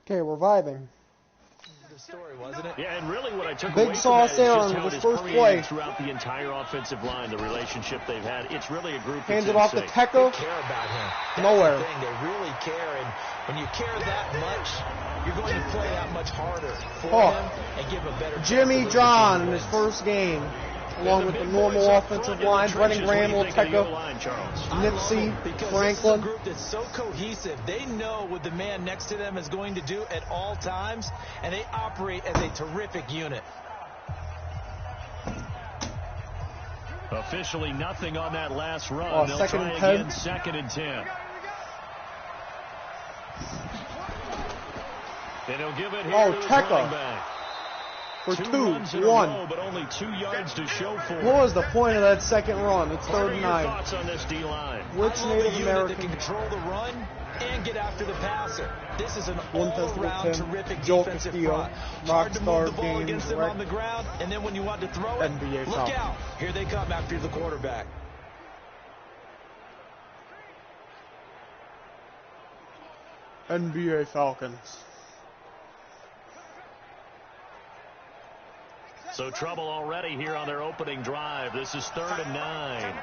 Okay, we're vibing. Story, wasn't it? Yeah, and really what I took Big away Sauce from that is Aaron just how with it his has first play. throughout the entire offensive line, the relationship they've had. It's really a group Hands that's it off to in sync. Tekka. They care about him. That's Nowhere. the thing. They really care, and when you care that much, you're going to play that much harder for him and give a better Jimmy chance to John lead in the his team first game, along with the normal offensive line, Brennan Graham, Tekka, Nipsey, Franklin. This is a group that's so cohesive. They know what the man next to them is going to do at all times, and they operate as a terrific unit. Officially nothing on that last run. Oh, They'll second try and 10. again, 2nd and 10. And he'll give it here to the Tekka. running back. For 2-1, but only 2 yards to show for it. What was the point of that second run? It's What are 3rd and your 9. thoughts on this D-line? Which Native American? That can control the run and get after the passer. This is an One all-around terrific Joel defensive Castillo, front. Hard to move Rockstar the ball Games, against them on the ground, and then when you want to throw it, NBA look Falcons. out. Here they come after the quarterback. NBA Falcons. So trouble already here on their opening drive. This is 3rd and 9.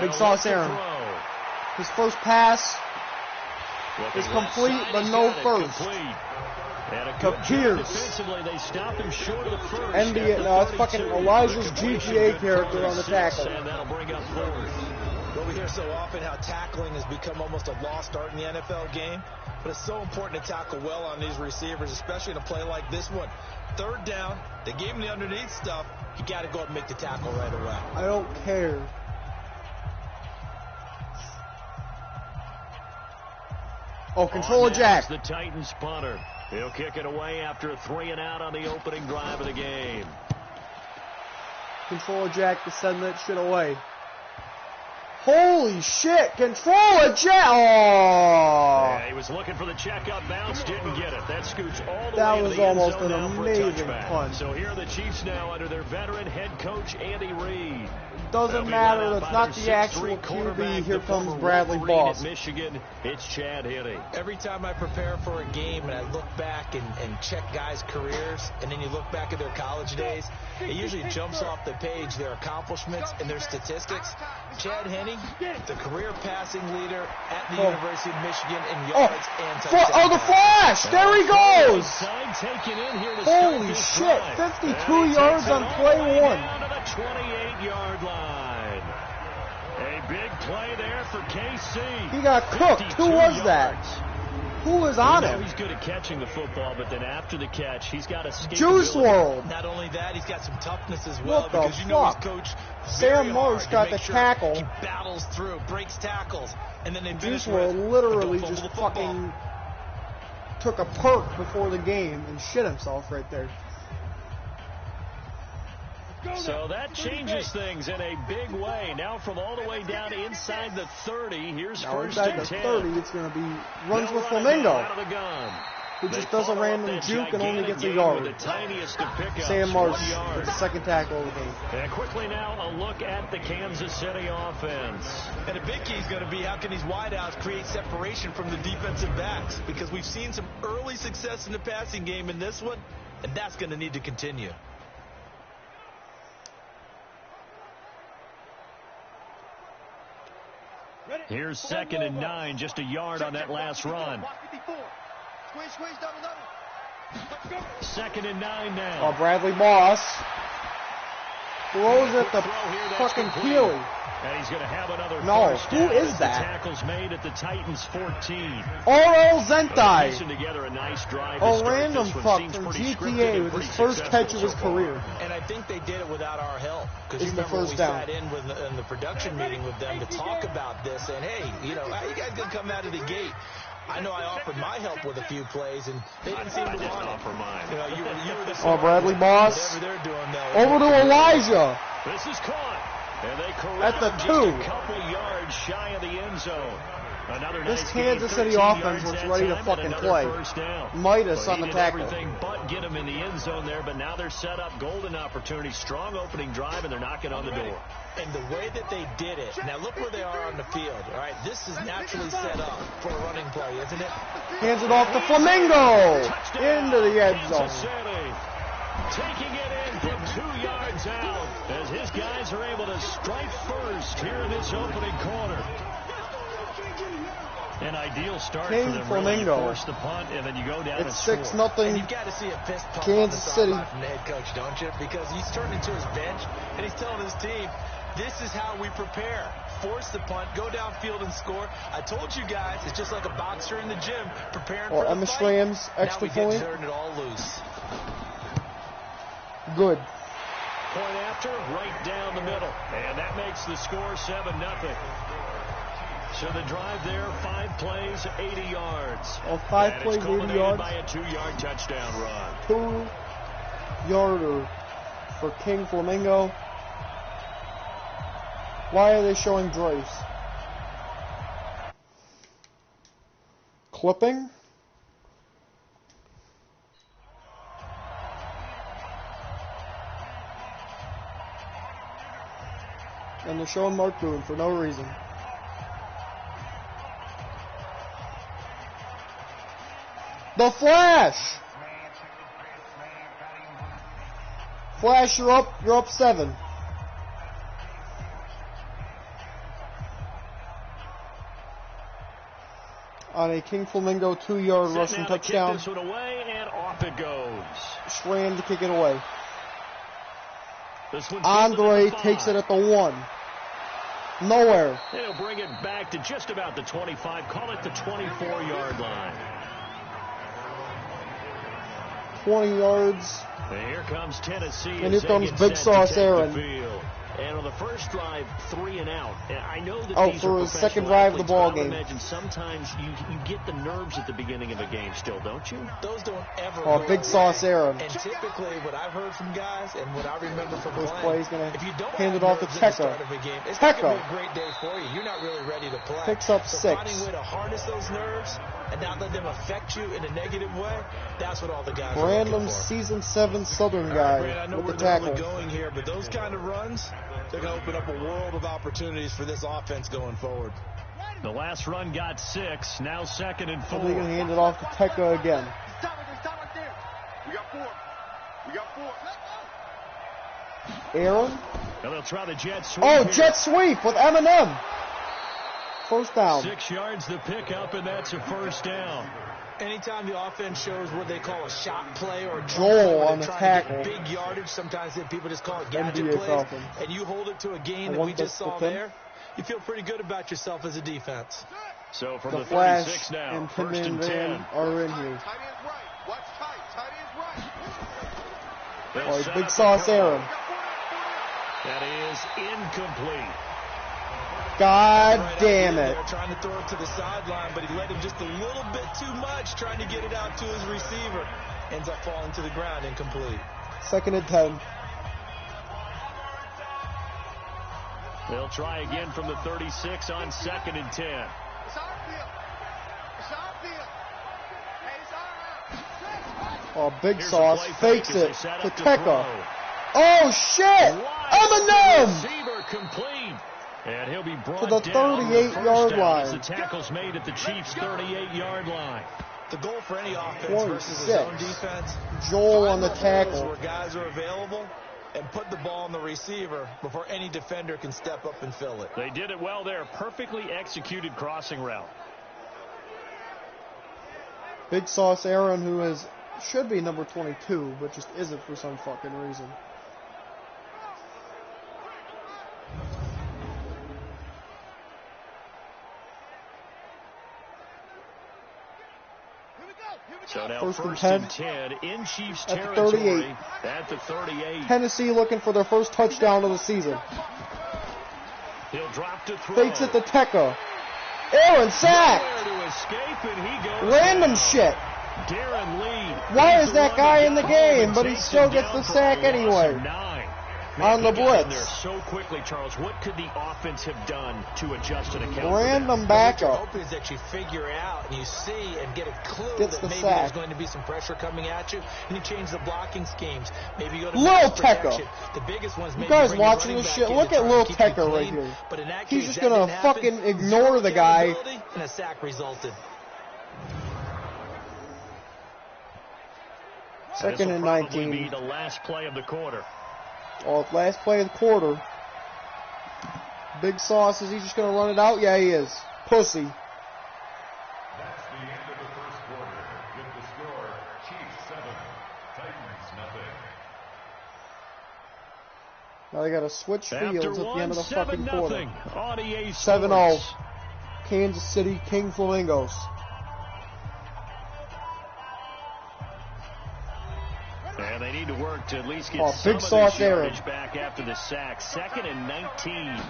Big Sauce Aaron. His first pass is complete, but no first. To Pierce. Defensively, they stopped him short of the first. NBA, no, it's fucking Elijah's GTA character on the tackle. And that'll bring up 4th. Well, we hear so often how tackling has become almost a lost art in the NFL game, but it's so important to tackle well on these receivers, especially in a play like this one. 3rd down, they gave him the underneath stuff. You got to go up and make the tackle right away. I don't care. Oh, control a jack. The Titans punter. He'll kick it away after a 3 and out on the opening drive of the game. Control a jack to send that shit away. Holy shit! Control a jack! Oh! Yeah, he was looking for the checkup bounce, didn't get it. That scoots all the way to the end almost zone an now for a amazing touchback. punt. So here are the Chiefs now under their veteran head coach Andy Reid. Doesn't matter. It's not the actual QB. Here comes Bradley Boss. Michigan, it's Chad Henne. Every time I prepare for a game and I look back and check guys' careers, and then you look back at their college days, it usually jumps off the page, their accomplishments and their statistics. Chad Henne, the career passing leader at the University of Michigan in yards and touchdowns. Oh, the flash! There he goes! Holy shit! 52 yards on play 1. 28-yard line. A big play there for KC. He got cooked. Who was that? Who was on him? He's good at catching the football, but then after the catch, he's got a Juice WRLD. Not only that, he's got some toughness as well. What the because you know fuck? his coach Sam Marsh got the tackle. He battles through, breaks tackles, and then they Juice finish with WRLD literally don't just fumble the football. fucking took a perk before the game and shit himself right there. So that changes things in a big way. Now from all the way down inside the 30, here's Now 1st inside and the 10. 30, it's going to be runs with Out Flamingo, of the gun. who just does a random juke and only gets a yard. Sam Marsh with the second tackle of the game. And quickly now a look at the Kansas City offense. And a big key is going to be how can these wideouts create separation from the defensive backs, because we've seen some early success in the passing game in this one, and that's going to need to continue. Here's 2nd and 9, just a yard on that last run. 2nd and 9 now. Oh, Bradley Moss throws at the fucking Keely. And he's going to have another first down. Who is that? The tackles made at the Titans 14. Oral Zentai. Together a nice drive a random fuck from GTA with his first catch of his career. And I think they did it without our help. Because you the remember first we down. sat in the production meeting with them to talk about this. And, hey, you know, how you guys going to come out of the gate? I know I offered my help with a few plays, and they didn't seem to want it. Offer mine. You know, you were the Bradley Moss. whatever they're doing now. Over to Elijah. This is caught. And they corral at the just 2. a couple yards shy of the end zone. This Kansas City offense looks ready to fucking play. Midas on the tackle. Everything but get them in the end zone there, but now they're set up. Golden opportunity, strong opening drive, and they're knocking on the door. And the way that they did it, now look where they are on the field. All right, this is naturally set up for a running play, isn't it? Hands it off to Flamingo into the end zone. Taking it in from 2 yards out as his guys are able to strike first here in this opening quarter. An ideal start for them. Flamingo. Really force the punt, and then you go down. It's 6-0. And you've got to see a fist pump Kansas City from the head coach, don't you? Because he's turned into his bench and he's telling his team, "This is how we prepare. Force the punt, go downfield and score." I told you guys, it's just like a boxer in the gym preparing for the fight. Rams extra now point. We get turned it all loose. Good. Point after, right down the middle, and that makes the score 7-0. So the drive there, 5 plays, 80 yards. Oh, 5 plays, 80 yards. By a 2-yard touchdown run. 2-yarder for King Flamingo. Why are they showing Drace? Clipping. And they're showing Mark Boone for no reason. The Flash! Flash, you're up 7. On a King Flamingo 2-yard rushing touchdown. This one away, and off it goes. Schramm to kick it away. Andre takes it at the 1. Nowhere. They'll bring it back to just about the 25. Call it the 24-yard line. 20 yards. And here comes Tennessee. And here comes Big Sauce Aaron. And on the first drive, 3 and out. And I know that these for are his second drive of the ball game. I imagine sometimes you get the nerves at the beginning of a game still, don't you? Those don't ever go Big Sauce Aaron. And typically what I've heard from guys and what I remember from first playing, play, he's going to hand it off to Tekka. It's not going to be a great day for you. You're not really ready to play. Picks up 6. Finding a way to harness those nerves and not let them affect you in a negative way, that's what all the guys are looking for. Season 7 Southern guy with the tackle. Going here, but those kind of runs, they're going to open up a world of opportunities for this offense going forward. The last run got 6, now 2nd and 4. They're going to hand it off to Tekka again. We got 4. We got 4. Aaron. And they'll try the jet sweep. Oh, jet sweep with Eminem. First down. 6 yards the pickup, and that's a first down. Anytime the offense shows what they call a shot play or a Joel on the tackle, big yardage, sometimes people just call it gadget plays, and you hold it to a gain that we just saw there, you feel pretty good about yourself as a defense. So from the Flash 36 now, and first and 10 are in here. Tight end's right. Watch tight. Tight end's right. Oh, Big Sauce Aaron. That is incomplete. God damn it. They're trying to throw it to the sideline, but he let him just a little bit too much, trying to get it out to his receiver. Ends up falling to the ground, incomplete. 2nd and 10. They'll try again from the 36 on 2nd and 10. It's our field. It's our field. Hey, it's our Oh, Big Sauce fakes it to Tekka. Oh, shit! Eminem! Receiver complete. And he'll be brought to the 38-yard line. The tackle's made at the Chiefs' 38-yard line. The goal for any offense versus a zone defense, Joel on the tackle, where guys are available, and put the ball on the receiver before any defender can step up and fill it. They did it well there. Perfectly executed crossing route. Big Sauce Aaron, who should be number 22, but just isn't for some fucking reason. So now first and 10 in Chiefs at territory the at the 38. Tennessee looking for their first touchdown of the season. He'll drop to throw. Fakes it to Tekka. Aaron sacked. Random shit. Darren Lee. Why is that guy in the game, but he still gets the sack anyway? on the blitz. There so quickly, Charles. What could the offense have done to adjust to the counter? Random backup. What you're hoping is that you figure out and you see and get a clue Gets that the maybe sack. there's going to be some pressure coming at you, and you change the blocking schemes. Maybe you go to Lil protection. Tecca. The biggest one's You maybe guys bring your watching running this back shit? in Look to at try Lil and keep you Tecca right clean. here. But in that He's case, just that gonna didn't happen. fucking ignore the guy. And a sack resulted. Second and This will 19. probably be the last play of the quarter. Oh, last play of the quarter. Big Sauce, is he just going to run it out? Yeah, he is. Pussy. That's the end of the first quarter. With the score, Chiefs 7, Titans nothing. Now they got to switch fields at the end of the fucking quarter. 7-0. 7-0. Kansas City King Flamingos. And they need to work to at least get Oh, some Big of Sauce this Aaron. yardage back after the sack. 2nd and 19.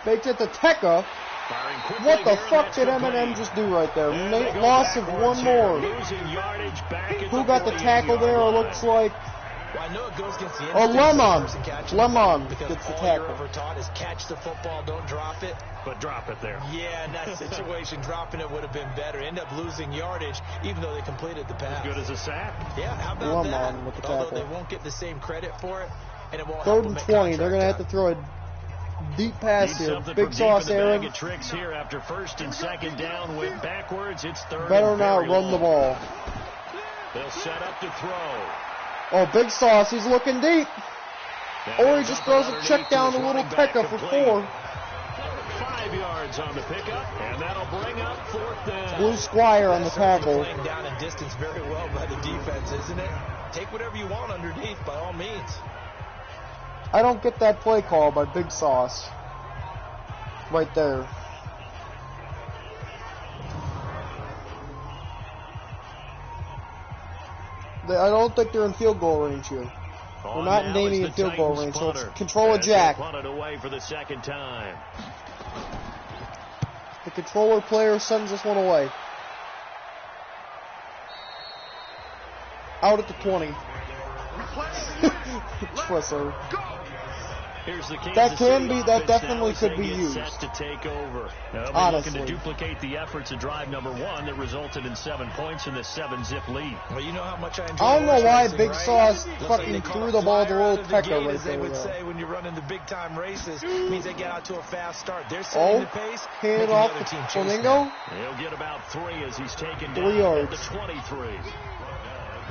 Faked it to Tecca. Firing quickly What the here, and fuck that's did the Eminem play. just do right there? And they go Loss of backwards one here, more. losing yardage back at Who got the tackle there? It looks like Well, I know it goes against the Oh, instincts of the Lemon. person catching Lemon the ball, because gets the all tackle. you're ever taught is catch the football, don't drop it. But drop it there. Yeah, in that situation, dropping it would have been better. End up losing yardage, even though they completed the pass. As good as a sack. Yeah, how about Lemon that? with the Although tackle. they won't get the same credit for it, and it won't 3rd help and them at 20. They're going to have to contract throw a deep pass Need here. something Big from Sauce deep in the bag Aaron. of tricks here after 1st and 2nd down. Went backwards. It's 3rd Better and not very run the long. ball. They'll set up to throw. Oh, Big Sauce, he's looking deep. That Or he ends just up throws a underneath check down to his Little running back, Tecca for complete. 4. 5 yards on the pickup, and that'll bring up 4th down. Blue Squire on the tackle. Playing down in distance very well by the defense, isn't it? Take whatever you want underneath, by all means. I don't get that play call by Big Sauce. Right there. I don't think they're in field goal range here. We're not in Damien in field goal range, so it's control a jack. Punted away for the 2nd time. The controller player sends this one away. Out at the 20. Twisser. Here's the That Kansas can City be, that offense definitely now as could they be get used. set to take over. They'll be Honestly. looking to duplicate the efforts of drive number 1 that resulted in 7 points in the 7-zip lead. Well, you know how much I enjoy I don't know horse why racing, Big right? Sauce Looks like fucking they call threw a the ball to flyer Little out of the Tecca gate, right as they there. would though. say when you're running the big-time races. Means they get out to a fast start. They're setting Oh, the pace, hand making it off the other to team chase Flamingo. He'll get about 3 as he's taken 3 down yards. at the 23.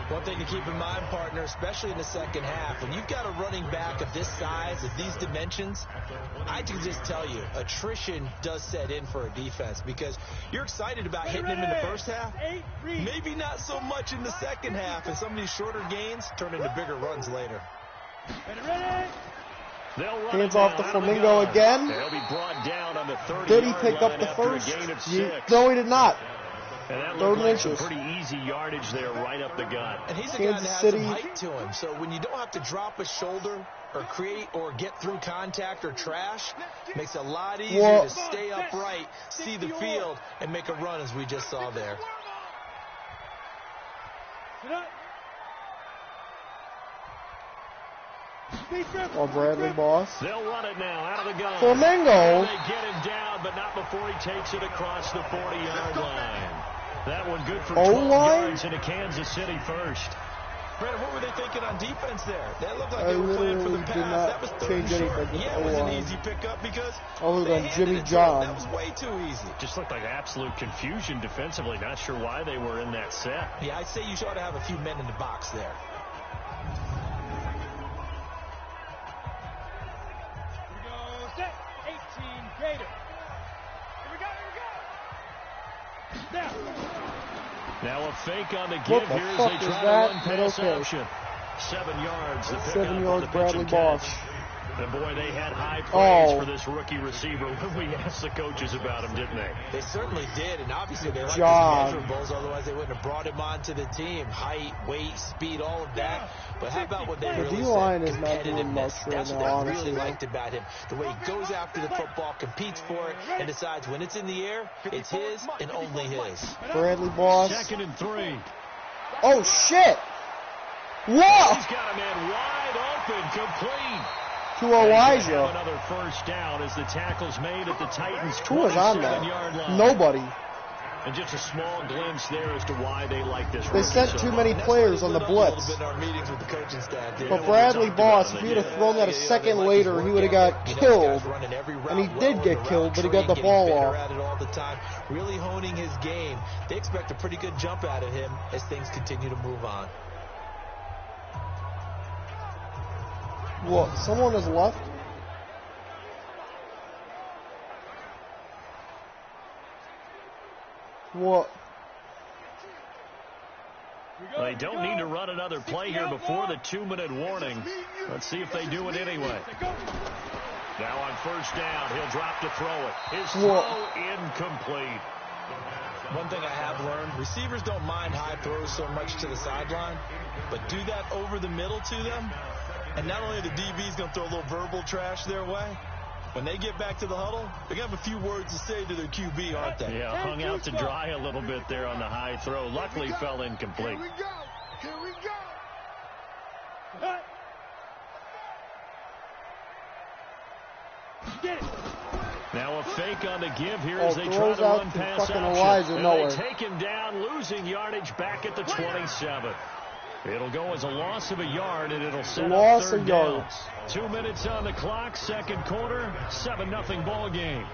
One thing to keep in mind, partner, especially in the second half, when you've got a running back of this size, of these dimensions, I can just tell you, attrition does set in for a defense because you're excited about hitting him in the first half, maybe not so much in the second half, and some of these shorter gains turn into bigger runs later. They'll run Hands it off now to out of the Flamingo gun. again. They'll be brought down on the 30-yard Did he pick up line the after first? a gain of 6. No, he did not. And that 3rd looked and like some inches. pretty easy yardage there right up the gut. And he's a Kansas guy that has City. some height to him, so when you don't have to drop a shoulder or create or get through contact or trash, makes it a lot easier Well- to stay upright, see the field, and make a run as we just saw there. Oh, Bradley Boss. They'll run it now out of the gun. Flamingo. They get him down, but not before he takes it across the 40-yard line. That one good for 12 O-line? yards into Kansas City first. Brandon, what were they thinking on defense there? That looked like I they were playing for the literally pass. did not That was third change and short. anything with Yeah, it was an O-line. easy pickup because Other they than handed Jimmy it to John. him. That was way too easy. Just looked like absolute confusion defensively. Not sure why they were in that set. Yeah, I'd say you ought to have a few men in the box there. Now a fake on the What give the here as fuck they is try that? to run pass Okay. option. 7 yards. The 7 yards, Bradley Boss. And boy, they had high praise Oh. for this rookie receiver when we asked the coaches about him, didn't they? They certainly did, and obviously they liked John. his measurables, otherwise they wouldn't have brought him onto the team. Height, weight, speed, all of that. But how about what they The really D-line said? is not doing much Competitiveness. right That's now, what I honestly. really liked about him. The way he goes after the football, competes for it, and decides when it's in the air, it's his and only his. Bradley Boss. 2nd and 3. Oh, shit. Whoa. He's got a man wide open, complete. To Elijah. Another first down as the tackle's made at the Titans' Who was on there? 27-yard line. Nobody. And just a small glimpse there as to why they like this. They sent too many players on the blitz. But Bradley Boss, if he would have thrown that a second later, he would have got killed. And he did get killed, but he got the ball off. Really honing his game. They expect a pretty good jump out of him as things continue to move on. What? Someone has left? What? Well, they don't need to run another play here before the 2-minute warning. Let's see if they do it anyway. Now on first down, he'll drop to throw it. His throw incomplete. One thing I have learned, receivers don't mind high throws so much to the sideline, but do that over the middle to them, and not only are the DBs going to throw a little verbal trash their way, when they get back to the huddle, they're going to have a few words to say to their QB, aren't they? Yeah, hung out to dry a little bit there on the high throw. Luckily fell incomplete. Here we go. Here we go. Get it. Now a fake on the give here as they try to out run to pass fucking option. Elijah And nowhere. they take him down, losing yardage back at the 27. It'll go as a loss of a yard, and it'll set up third down. 2 minutes on the clock, second quarter, 7-0 ball game.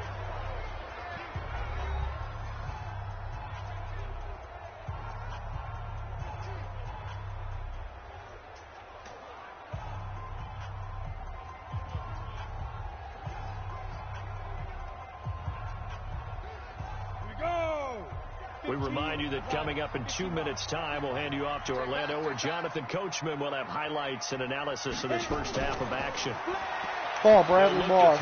We remind you that coming up in 2 minutes' time, we'll hand you off to Orlando, where Jonathan Coachman will have highlights and analysis of this first half of action. Oh, Bradley Moss.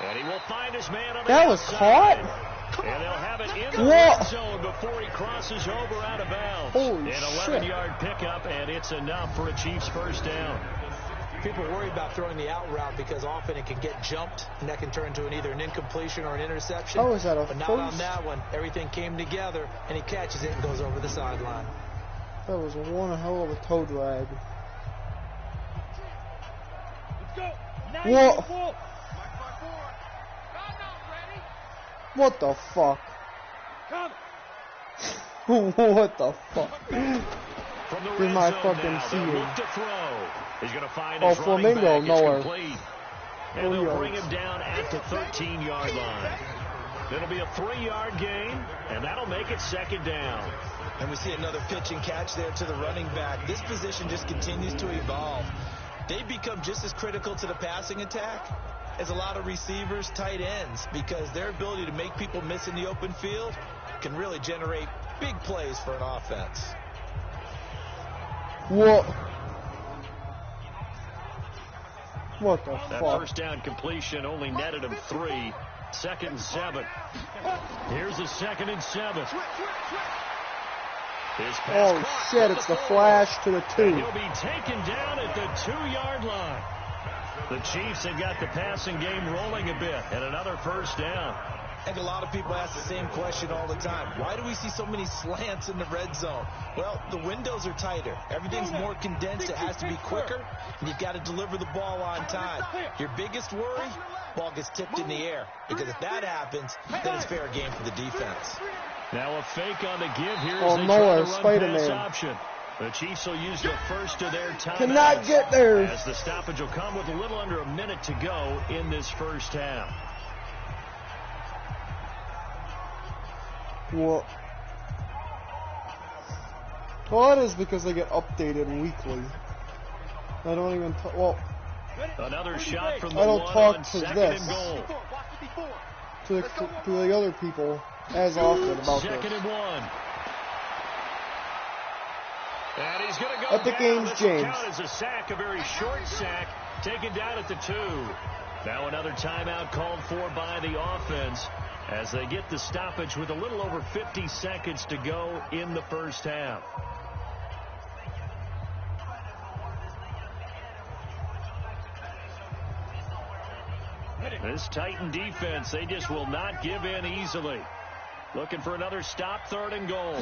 And he will find his man on the That was outside. caught? And they'll have it in the red zone before he crosses over out of bounds. Holy An shit. 11-yard pickup, and it's enough for a Chiefs first down. People worry about throwing the out route because often it can get jumped, and that can turn into either an incompletion or an interception. Oh, is that a But not on that one. Everything came together, and he catches it and goes over the sideline. That was one hell of a toe drag. What? What the fuck? What the fuck? From the Did red my zone fucking now, see they'll him. look to throw. He's going to find Oh, his running Flamingo, back. nowhere. It's complete. And they'll bring him down at the 13-yard line. It'll be a 3-yard gain, and that'll make it second down. And we see another pitch and catch there to the running back. This position just continues to evolve. They become just as critical to the passing attack as a lot of receivers, tight ends, because their ability to make people miss in the open field can really generate big plays for an offense. What the That fuck? first down completion only netted him 3. 2nd and 7. Here's a 2nd and 7. Oh shit, it's the flash to the 2. He'll be taken down at the 2-yard line. The Chiefs have got the passing game rolling a bit, and another first down. I think a lot of people ask the same question all the time. Why do we see so many slants in the red zone? Well, the windows are tighter. Everything's more condensed. It has to be quicker, and you've got to deliver the ball on time. Your biggest worry, ball gets tipped in the air, because if that happens, then it's fair game for the defense. Now a fake on the give here. Oh, as they nowhere, try to run Spider-Man. pass option. The Chiefs will use the first of their timeouts. Cannot get there. As the stoppage will come with a little under a minute to go in this first half. What? Well, that is because they get updated weekly. I don't even well. Another shot from the I don't one talk on to 2nd this. and goal. To the other people as often about 2nd this. and 1. And he's going to go At the down. game's This will James. count as a sack, a very short sack, taken down at the 2. Now another timeout called for by the offense as they get the stoppage with a little over 50 seconds to go in the first half. This Titan defense, they just will not give in easily. Looking for another stop, 3rd and goal.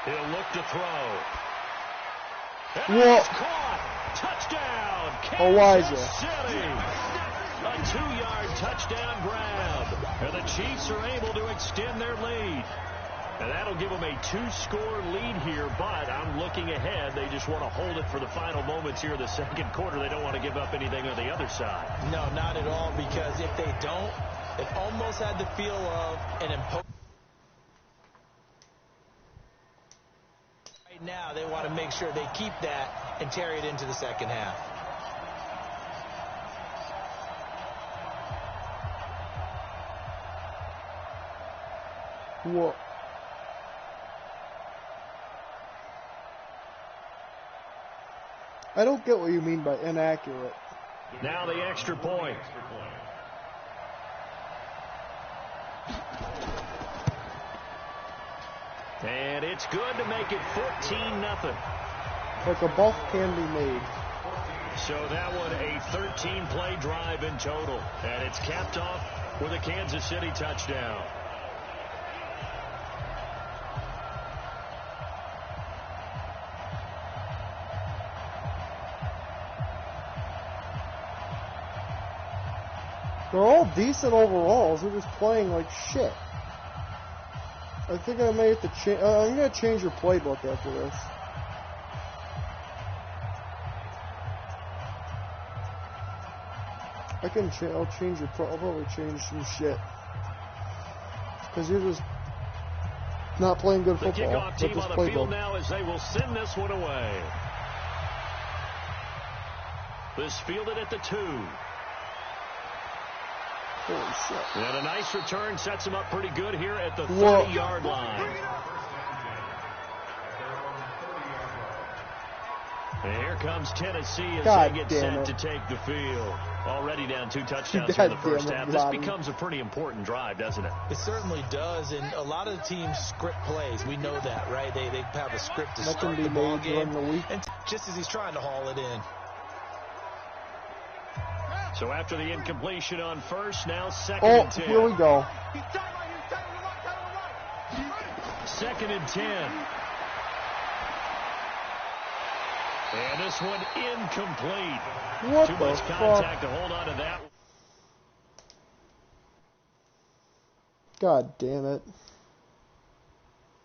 He'll look to throw. And it's caught. Kansas City. A 2-yard touchdown grab. And the Chiefs are able to extend their lead. And that'll give them a 2-score lead here, but I'm looking ahead. They just want to hold it for the final moments here in the second quarter. They don't want to give up anything on the other side. No, not at all, because if they don't, it almost had the feel of an imposing. Right now, they want to make sure they keep that and carry it into the second half. Whoa. I don't get what you mean by inaccurate. Now the extra point. And it's good to make it 14-0. But the buff can be made. So that one a 13-play drive in total. And it's capped off with a Kansas City touchdown. They're all decent overalls. They're just playing like shit. I think I may have to change. I'm gonna change your playbook after this. I can. I'll change your. I'll probably change some shit because you're just not playing good football. The kickoff team with on this the playbook. field now as they will send this one away. This fielded at the 2. Holy shit. And a nice return sets him up pretty good here at the 30-yard line. And here comes Tennessee as they get set to take the field. Already down 2 touchdowns here in the first half. This becomes a pretty important drive, doesn't it? It certainly does, and a lot of the teams script plays. We know that, right? They have a script to start the ball game. And just as he's trying to haul it in. So after the incompletion on first, now second and 10. Here we go. 2nd and 10. And this one incomplete. What Too the much fuck? contact to hold on to that. God damn it.